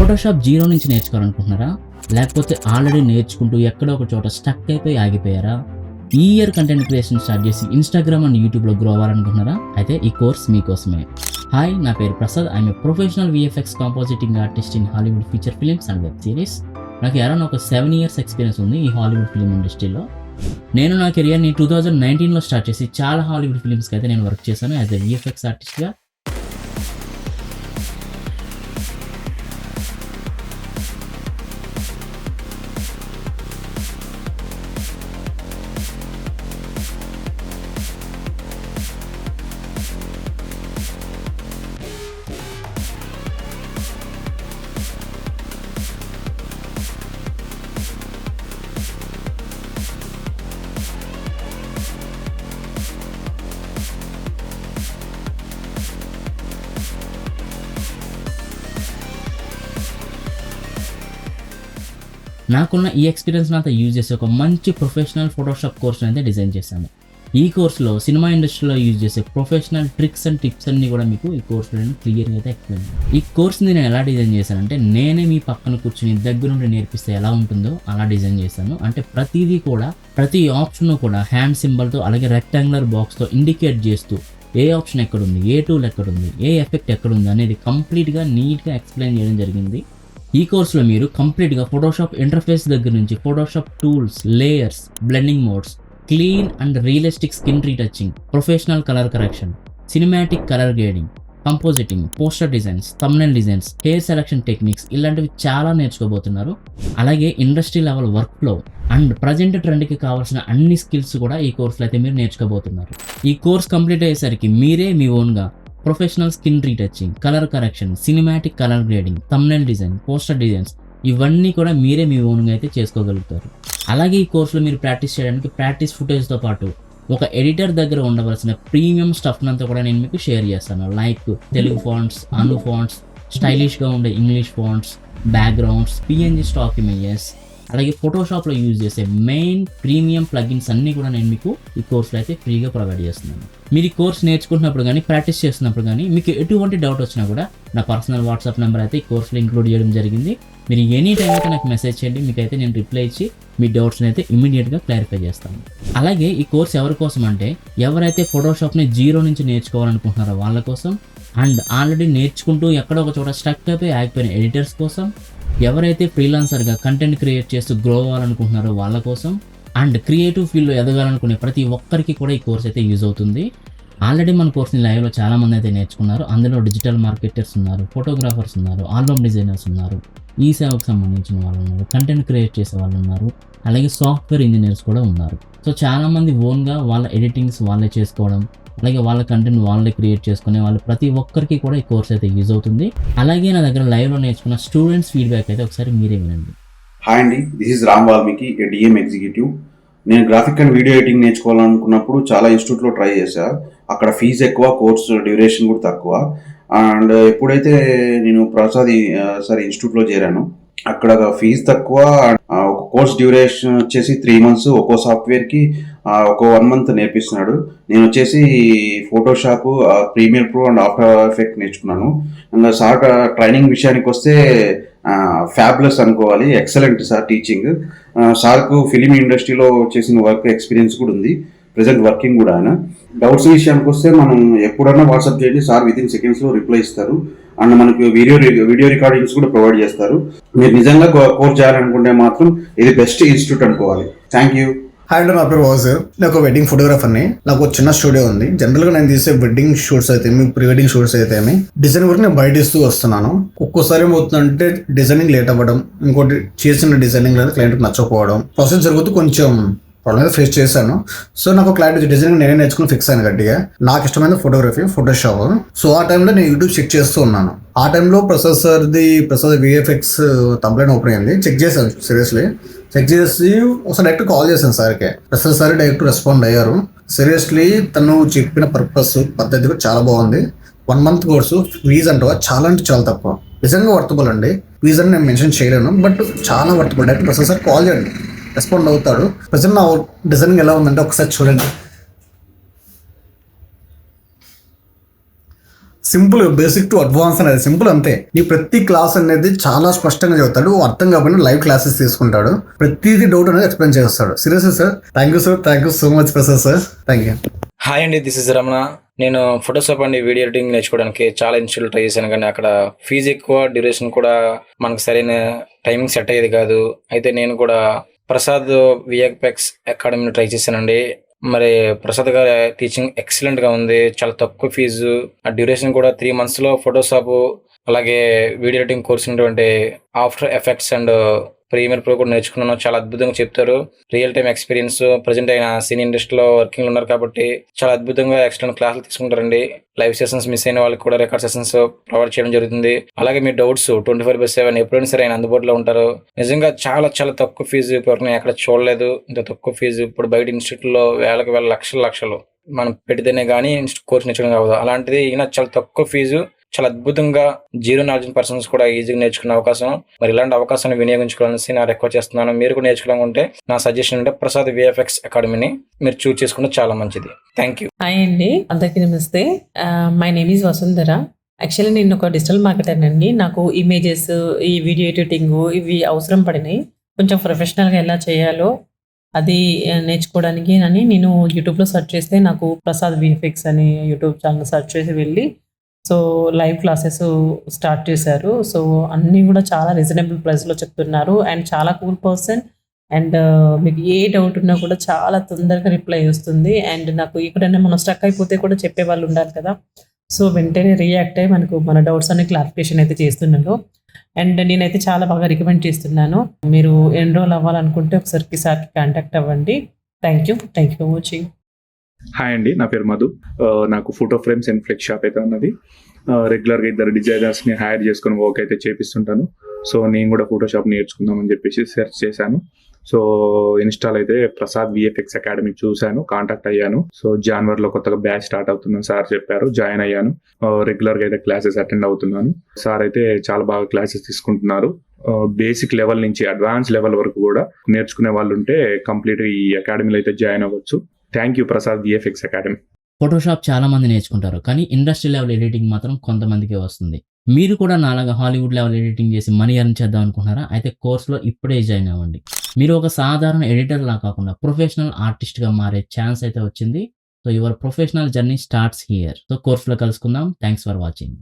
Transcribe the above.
Photoshop zero నుంచి నేర్చుకోవాలనుకుంటున్నారా? లేకపోతే already నేర్చుకుంటూ ఎక్కడో ఒక చోట స్టక్ అయిపోయి ఆగిపోయారా? ఈ ఇయర్ కంటెంట్ క్రియేషన్ స్టార్ట్ చేసి ఇన్స్టాగ్రామ్ అండ్ యూట్యూబ్లో గ్రో అవ్వాలనుకుంటున్నారా? అయితే ఈ కోర్స్ మీకోసమే. హాయ్, నా పేరు Prasad. I'm a professional VFX compositing artist in Hollywood feature films and web series. నాకు అరౌండ్ ఒక 7 years ఎక్స్పీరియన్స్ ఉంది ఈ హాలీవుడ్ ఫిలిం ఇండస్ట్రీలో. నేను నా కెరియర్ని 2019లో స్టార్ట్ చేసి చాలా హాలీవుడ్ ఫిలిమ్స్కి అయితే నేను వర్క్ చేశాను యాజ్ ఎ విఎఫ్ఎక్స్ ఆర్టిస్ట్గా. నాకున్న ఈ ఎక్స్పీరియన్స్ అంతా యూజ్ చేసి ఒక మంచి ప్రొఫెషనల్ ఫోటోషాప్ కోర్స్ని అయితే డిజైన్ చేశాను. ఈ కోర్సులో సినిమా ఇండస్ట్రీలో యూజ్ చేసే ప్రొఫెషనల్ ట్రిక్స్ అండ్ టిప్స్ అన్ని కూడా మీకు ఈ కోర్సులో నేను క్లియర్గా అయితే ఎక్స్ప్లెయిన్ చేశాను. ఈ కోర్స్ని నేను ఎలా డిజైన్ చేశానంటే, నేనే మీ పక్కన కూర్చుని దగ్గరుండి నేర్పిస్తే ఎలా ఉంటుందో అలా డిజైన్ చేశాను. అంటే ప్రతిదీ కూడా, ప్రతి ఆప్షన్ కూడా హ్యాండ్ సింబల్తో అలాగే రెక్టాంగులర్ బాక్స్తో ఇండికేట్ చేస్తూ ఏ ఆప్షన్ ఎక్కడుంది, ఏ టూల్ ఎక్కడుంది, ఏ ఎఫెక్ట్ ఎక్కడుంది అనేది కంప్లీట్గా నీట్గా ఎక్స్ప్లెయిన్ చేయడం జరిగింది. ఈ కోర్సులో మీరు కంప్లీట్గా ఫోటోషాప్ ఇంటర్ఫేస్ దగ్గర నుంచి Photoshop tools, layers, blending modes, clean and realistic skin retouching, professional colour correction, cinematic colour grading, compositing, poster designs, thumbnail designs, hair selection techniques ఇలాంటివి చాలా నేర్చుకోబోతున్నారు. అలాగే industry level work flow and present ట్రెండ్కి కావాల్సిన అన్ని skills కూడా ఈ కోర్సులో అయితే మీరు నేర్చుకోబోతున్నారు. ఈ కోర్స్ కంప్లీట్ అయ్యేసరికి మీరే మీ ఓన్గా professional skin retouching, colour correction, cinematic colour grading, thumbnail design, poster designs ఇవన్నీ కూడా మీరే మీ ఓన్గా అయితే చేసుకోగలుగుతారు. అలాగే ఈ కోర్సులో మీరు ప్రాక్టీస్ చేయడానికి ప్రాక్టీస్ ఫుటేజ్తో పాటు ఒక ఎడిటర్ దగ్గర ఉండవలసిన ప్రీమియం స్టఫ్ అంతా కూడా నేను మీకు షేర్ చేస్తాను. లైక్ తెలుగు ఫాంట్స్, అను ఫాంట్స్, స్టైలిష్గా ఉండే English fonts, backgrounds, PNG stock images, అలాగే ఫోటోషాప్లో యూజ్ చేసే మెయిన్ ప్రీమియం ప్లగిన్స్ అన్నీ కూడా నేను మీకు ఈ కోర్సులో అయితే ఫ్రీగా ప్రొవైడ్ చేస్తున్నాను. మీరు ఈ కోర్స్ నేర్చుకుంటున్నప్పుడు కానీ ప్రాక్టీస్ చేస్తున్నప్పుడు కానీ మీకు ఎటువంటి డౌట్ వచ్చినా కూడా నా పర్సనల్ వాట్సాప్ నెంబర్ అయితే ఈ కోర్సులో ఇంక్లూడ్ చేయడం జరిగింది. మీరు ఎనీ టైం అయితే నాకు మెసేజ్ చేయండి, మీకైతే నేను రిప్లై ఇచ్చి మీ డౌట్స్ని అయితే ఇమీడియట్గా క్లారిఫై చేస్తాను. అలాగే ఈ కోర్స్ ఎవరి కోసం అంటే, ఎవరైతే ఫోటోషాప్ని జీరో నుంచి నేర్చుకోవాలనుకుంటున్నారో వాళ్ళ కోసం, అండ్ ఆల్రెడీ నేర్చుకుంటూ ఎక్కడో ఒక చోట స్టక్ అయిపోయి ఆగిపోయిన ఎడిటర్స్ కోసం, ఎవరైతే ఫ్రీలాన్సర్గా కంటెంట్ క్రియేట్ చేస్తూ గ్రో అవ్వాలనుకుంటున్నారో వాళ్ళ కోసం, అండ్ క్రియేటివ్ ఫీల్డ్లో ఎదగాలనుకునే ప్రతి ఒక్కరికి కూడా ఈ కోర్స్ అయితే యూజ్ అవుతుంది. ఆల్రెడీ మన కోర్స్ని లైవ్లో చాలామంది అయితే నేర్చుకున్నారు. అందులో డిజిటల్ మార్కెటర్స్ ఉన్నారు, ఫోటోగ్రాఫర్స్ ఉన్నారు, ఆల్బమ్ డిజైనర్స్ ఉన్నారు, ఈ సేవకు సంబంధించిన వాళ్ళు ఉన్నారు, కంటెంట్ క్రియేట్ చేసే వాళ్ళు ఉన్నారు, అలాగే సాఫ్ట్వేర్ ఇంజనీర్స్ కూడా ఉన్నారు. సో చాలామంది ఓన్గా వాళ్ళ ఎడిటింగ్స్ వాళ్ళే చేసుకోవడం, అలాగే వాళ్ళ కంటెంట్ వాళ్ళే క్రియేట్ చేసుకునే వాళ్ళు ప్రతి ఒక్కరికి కూడా ఈ కోర్స్ అయితే యూజ్ అవుతుంది. అలాగే నా దగ్గర లైవ్లో నేర్చుకున్న స్టూడెంట్స్ ఫీడ్బ్యాక్ అయితే ఒకసారి మీరే వినండి. హాయ్ అండి, this is Ram Valmiki, DM executive. నేను గ్రాఫిక్ అండ్ వీడియో ఎడిటింగ్ నేర్చుకోవాలనుకున్నప్పుడు చాలా ఇన్స్టిట్యూట్లో ట్రై చేశా. అక్కడ ఫీజు ఎక్కువ, కోర్స్ డ్యూరేషన్ కూడా తక్కువ. అండ్ ఎప్పుడైతే నేను ప్రసాద్ ఇన్స్టిట్యూట్లో చేరాను, అక్కడ ఫీజు తక్కువ, ఒక కోర్స్ డ్యూరేషన్ వచ్చేసి 3 months, ఒక్కో సాఫ్ట్వేర్కి ఒక 1 month నేర్పిస్తున్నాడు. నేను వచ్చేసి Photoshop, Premiere Pro and After Effect నేర్చుకున్నాను. అండ్ సార్ ట్రైనింగ్ విషయానికి వస్తే ఫ్యాబులస్ అనుకోవాలి, ఎక్సలెంట్ సార్ టీచింగ్. సార్కు ఫిలిం ఇండస్ట్రీలో చేసిన వర్క్ ఎక్స్పీరియన్స్ కూడా ఉంది, ప్రెజెంట్ వర్కింగ్ కూడా. ఆయన డౌట్స్ విషయానికి వస్తే మనం ఎప్పుడన్నా వాట్సాప్ చేయండి, సార్ విత్ ఇన్ సెకండ్స్లో రిప్లై ఇస్తారు. అండ్ మనకు వీడియో రికార్డింగ్స్ కూడా ప్రొవైడ్ చేస్తారు. మీరు నిజంగా కోర్స్ చేయాలనుకుంటే మాత్రం ఇది బెస్ట్ ఇన్స్టిట్యూట్ అనుకోవాలి. Thank you. హాయ్ అండి, నా పేరు వాసు. నేను ఒక వెడ్డింగ్ ఫోటోగ్రాఫర్ని. నాకు ఒక చిన్న స్టూడియో ఉంది. జనరల్గా నేను తీసే వెడ్డింగ్ షూట్స్ అయితే ప్రీ వెడ్డింగ్ షూట్స్ అయితే డిజైన్ వరకు నేను బయట ఇస్తూ వస్తున్నాను. ఒక్కోసారి ఏమవుతుందంటే డిజైనింగ్ లేట్ అవ్వడం, ఇంకోటి చేసిన డిజైనింగ్ లేదా క్లయింట్కి నచ్చకపోవడం, ప్రాసెస్ జరుగుతూ కొంచెం ప్రాబ్లమ్ అయితే ఫేస్ చేశాను. సో నాకు క్లయింట్ డిజైనింగ్ నేనే నేర్చుకుని ఫిక్స్ అయ్యాను గట్టిగా. నాకు ఇష్టమైన ఫోటోగ్రఫీ, ఫోటోషాప్. సో ఆ టైంలో నేను యూట్యూబ్ చెక్ చేస్తూ ఉన్నాను. ఆ టైంలో ప్రసాద్ విఎఫ్ఎక్స్ థంబ్నెయిల్ ఓపెన్ అయింది. చెక్ చేశాను, సీరియస్లీ చెక్ చేసి ఒకసారి డైరెక్ట్ కాల్ చేశాను సార్కి. ప్రసాద్ సార్ డైరెక్ట్ రెస్పాండ్ అయ్యారు. సీరియస్లీ తను చెప్పిన పద్ధతి కూడా చాలా బాగుంది. 1 month కోర్సు, ఫీజ్ అంటే చాలా తక్కువ. నిజంగా వర్తబుల్ అండి. ఫీజ్ అని నేను మెన్షన్ చేయలేను, బట్ చాలా worthable. Direct Prasad sir call చేయండి, రెస్పాండ్ అవుతాడు. ప్రజెంట్ నా డిజైనింగ్ ఎలా ఉందంటే ఒకసారి చూడండి. సింపుల్ బేసిక్ టు అడ్వాన్స్ అనేది సింపుల్ అంతే. ఈ ప్రతి క్లాస్ అనేది చాలా స్పష్టంగా చెబుతాడు, అర్థం కాకపోయినా లైవ్ క్లాసెస్ తీసుకుంటాడు, ప్రతిదీ డౌట్ అనేది ఎక్స్ప్లెయిన్ చేస్తాడు. Seriously sir, thank you sir, thank you so much Prasad sir, thank you. Hi అండి, దిస్ ఇస్ రమణ. నేను ఫోటోషాప్ అండి వీడియో ఎడిటింగ్ నేర్చుకోవడానికి చాలా ఇన్స్టిట్యూట్ ట్రై చేశాను, కానీ అక్కడ ఫీజు ఎక్కువ, డ్యూరేషన్ కూడా మనకు సరైన టైమింగ్ సెట్ అయ్యేది కాదు. అయితే నేను కూడా ప్రసాద్ విఎఫ్ఎక్స్ అకాడమీని ట్రై చేశానండి. మరి ప్రసాద్ గారి టీచింగ్ ఎక్సలెంట్ గా ఉంది, చాలా తక్కువ ఫీజు, ఆ డ్యూరేషన్ కూడా 3 months లో ఫోటోషాప్ అలాగే వీడియో ఎడిటింగ్ కోర్స్ ఉన్నటువంటి After Effects and Premiere Pro కూడా నేర్చుకున్నాను. చాలా అద్భుతంగా చెప్తారు, రియల్ టైమ్ ఎక్స్పీరియన్స్. ప్రజెంట్ అయిన సినీ ఇండస్ట్రీలో వర్కింగ్ ఉన్నారు కాబట్టి చాలా అద్భుతంగా ఎక్స్టర్నల్ క్లాసులు తీసుకుంటారండి. లైవ్ సెషన్స్ మిస్ అయిన వాళ్ళకి కూడా రికార్డ్ సెషన్స్ ప్రొవైడ్ చేయడం జరుగుతుంది. అలాగే మీ డౌట్స్ 24/7 ఎప్పుడైనా సరే ఆయన అందుబాటులో ఉంటారు. నిజంగా చాలా చాలా తక్కువ ఫీజు, ఇప్పుడు నేను ఎక్కడ చూడలేదు ఇంత తక్కువ ఫీజు. ఇప్పుడు బయట ఇన్స్టిట్యూట్లో వేలకు వేల లక్షలు మనం పెడితేనే కానీ కోర్స్ నేర్చుకోవడం కావదు. అలాంటిది ఈయన చాలా తక్కువ ఫీజు, చాలా అద్భుతంగా జీరో నాలెడ్జ్ పర్సన్స్ కూడా ఈజీగా నేర్చుకునే అవకాశం. మరి ఇలాంటి అవకాశాన్ని వినియోగించుకోవాలని నా రిక్వెస్ట్ చేస్తున్నాను. మీరు కూడా నేర్చుకోవాలనుకుంటే నా సజెషన్ అంటే ప్రసాద్ విఎఫ్ఎక్స్ అకాడమీని మీరు చూస్ చేసుకుంటే చాలా మంచిది. Thank you. హాయ్ అండి, అందరికీ నమస్తే. My name is Vasundhara. Actually నేను ఒక డిజిటల్ మార్కెటర్ అండి. నాకు ఇమేజెస్, ఈ వీడియో ఎడిటింగ్ ఇవి అవసరం పడినాయి. కొంచెం ప్రొఫెషనల్గా ఎలా చేయాలో అది నేర్చుకోవడానికి అని నేను యూట్యూబ్లో సెర్చ్ చేస్తే నాకు ప్రసాద్ విఎఫ్ఎక్స్ అని యూట్యూబ్ ఛానల్ సెర్చ్ చేసి వెళ్ళి సో లైవ్ క్లాసెస్ స్టార్ట్ చేశారు. సో అన్నీ కూడా చాలా రీజనబుల్ ప్రైస్లో చెప్తున్నారు అండ్ చాలా కూల్ పర్సన్. అండ్ మీకు ఏ డౌట్ ఉన్నా కూడా చాలా తొందరగా రిప్లై వస్తుంది. అండ్ నాకు ఎక్కడైనా మనం స్టక్ అయిపోతే కూడా చెప్పే వాళ్ళు ఉండాలి కదా, సో వెంటనే రియాక్ట్ అయ్యి మనకు మన డౌట్స్ అన్ని క్లారిఫికేషన్ అయితే చేస్తున్నాను. అండ్ నేనైతే చాలా బాగా రికమెండ్ చేస్తున్నాను. మీరు ఎన్రోల్ అవ్వాలనుకుంటే ఒకసారికి కాంటాక్ట్ అవ్వండి. Thank you for watching. Hi అండి, నా పేరు మధు. నాకు photo frames and flex shop అయితే ఉన్నది. రెగ్యులర్గా 2 డిజైనర్స్ని హైర్ చేసుకొని వర్క్ అయితే చేపిస్తుంటాను. సో నేను కూడా ఫోటోషాప్ నేర్చుకుందామని చెప్పేసి సెర్చ్ చేశాను. సో ఇన్స్టాల్ అయితే ప్రసాద్ విఎఫ్ఎక్స్ అకాడమీ చూశాను, కాంటాక్ట్ అయ్యాను. సో జనవరిలో కొత్తగా బ్యాచ్ స్టార్ట్ అవుతుందని సార్ చెప్పారు, జాయిన్ అయ్యాను. రెగ్యులర్గా అయితే క్లాసెస్ అటెండ్ అవుతున్నాను. సార్ అయితే చాలా బాగా క్లాసెస్ తీసుకుంటున్నారు. బేసిక్ లెవెల్ నుంచి అడ్వాన్స్ లెవెల్ వరకు కూడా నేర్చుకునే వాళ్ళు ఉంటే కంప్లీట్గా ఈ అకాడమీలో అయితే జాయిన్ అవ్వచ్చు. Thank you Prasad VFX academy. Photoshop చాలా మంది నేర్చుకుంటారు, కానీ ఇండస్ట్రీ లెవెల్ ఎడిటింగ్ మాత్రం కొంతమందికే వస్తుంది. మీరు కూడా నాలాగా హాలీవుడ్ లెవెల్ ఎడిటింగ్ చేసి మనీ ఎర్న్ చేద్దాం అనుకుంటున్నారా? అయితే కోర్సులో ఇప్పుడే జాయిన్ అవ్వండి. మీరు ఒక సాధారణ ఎడిటర్లా కాకుండా ప్రొఫెషనల్ ఆర్టిస్ట్గా మారే ఛాన్స్ అయితే వచ్చింది. So your professional journey starts here. So కోర్సులో కలుసుకుందాం. Thanks for watching.